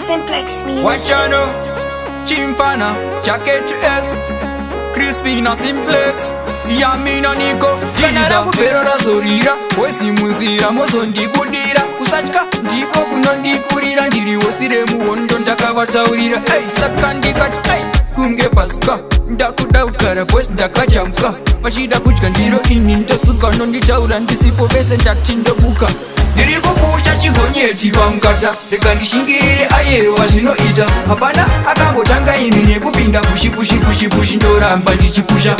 Simplex me. Watch out now, Chimfana, Jacket to S, Crispy na Simplex, Yamina Nico, Jana kupero razorira, wesi munzira, mozo ndibudira, kusachka, ndiko kunondikurira, ndiri wosire muwondo ndakavataurira, saka ndikati, kunge pasuka, ndakudaukara, boys ndakachamka, pachida kudya ndiro ini ndosuka, nonditaura ndisipo vese ndatindobuka. Ndiri kupusha chigonyeti pamukata, reka ndishingirire ayewa zvinoita. Hapana akangotanga imi nekupinda pushi ndoramba ndichipusha.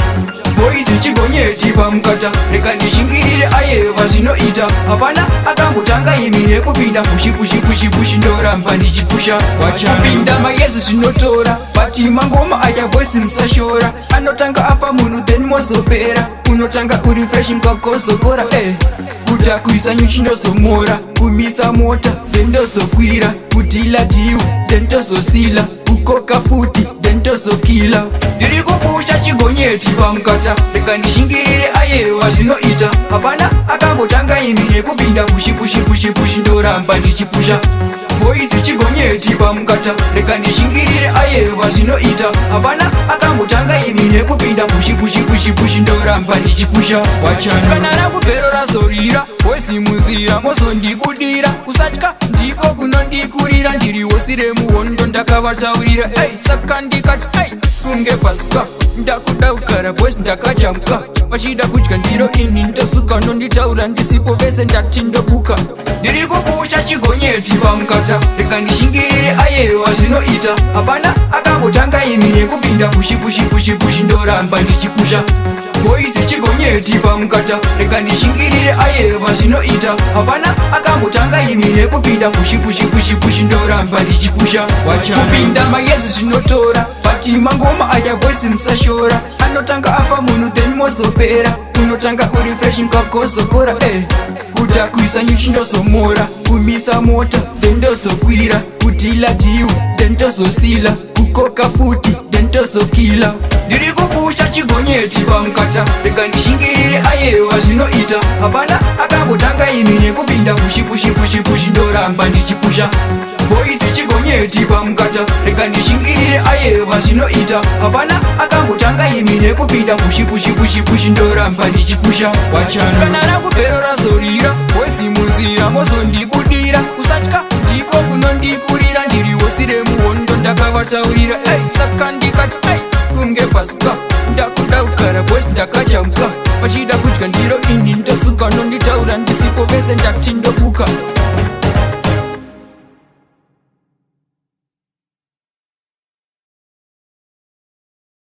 Boys chigonyeti pamukata, reka ndishingirire ayewa zvinoita. Hapana akangotanga imi nekupinda pushi ndoramba ndichipusha. Kupinda mayesu zvinotora, bati mangoma aya boys musashora. Anotanga afa munhu then mozopera, unotanga urefreshing kakozokora. Kutakuisa nyuchi ndozomora, kumisa mota dendozokwira, kudhila dhiu dendozosila, kukoka futi dendozokila. Ndiri kupusha chigonyeti pamukata, reka ndishingirire ayewa zvinoita. Hapana akangotanga imi nekupinda pushi ndoramba ndichipusha. Boys chigonyeti pamukata, reka ndishingirire ayewa zvinoita. Hapana akangotanga imi nekupinda pushi ndoramba ndichipusha. Kana rakupero razorira, wesi munzira mozondibudira, kusatya ndiko kunondikurira, ndiri wosire muwondo ndakavataurira. Saka ndikati kunge pasuka, ndakudaukara boys ndakachamka, pachida kudya ndiro ini ndosuka, nonditaura ndisipo vese ndatindobuka. Ndiri kupusha chigonyeti pamukata, reka ndishingirire ayewa zvinoita. Hapana akangotanga imi nekupinda pushi ndoramba ndichipusha. Boys chigonyeti pamukata, reka ndishingirire ayewa zvinoita. Hapana akangotanga imi nekupinda pushi ndoramba ndichipusha. Kupinda mayesu zvinotora, bati mangoma aya boys musashora. Anotanga afa munhu then mozopera, unotanga urefreshing kakozokora. Kutakuisa nyuchi ndozomora, kumisa mota dendozokwira, kudhila dhiu dendozosila, kukoka futi dendozokila. Ndiri kupusha chigonyeti pamukata, reka ndishingirire ayewa zvinoita. Hapana akangotanga imi nekupinda pushi ndoramba ndichipusha. Boys chigonyeti pamukata, reka ndishingirire ayewa zvinoita. Hapana akangotanga imi nekupinda pushi ndoramba ndichipusha. Kana rakupero razorira, wesi munzira mozondibudira, kusatya ndiko kunondikurira, ndiri wosire muwondo ndakavataurira. Saka ndikati kunge pasuka, ndakudaukara boys ndakachamka, pachida kudya ndiro ini ndosuka, nonditaura ndisipo vese ndatindobuka.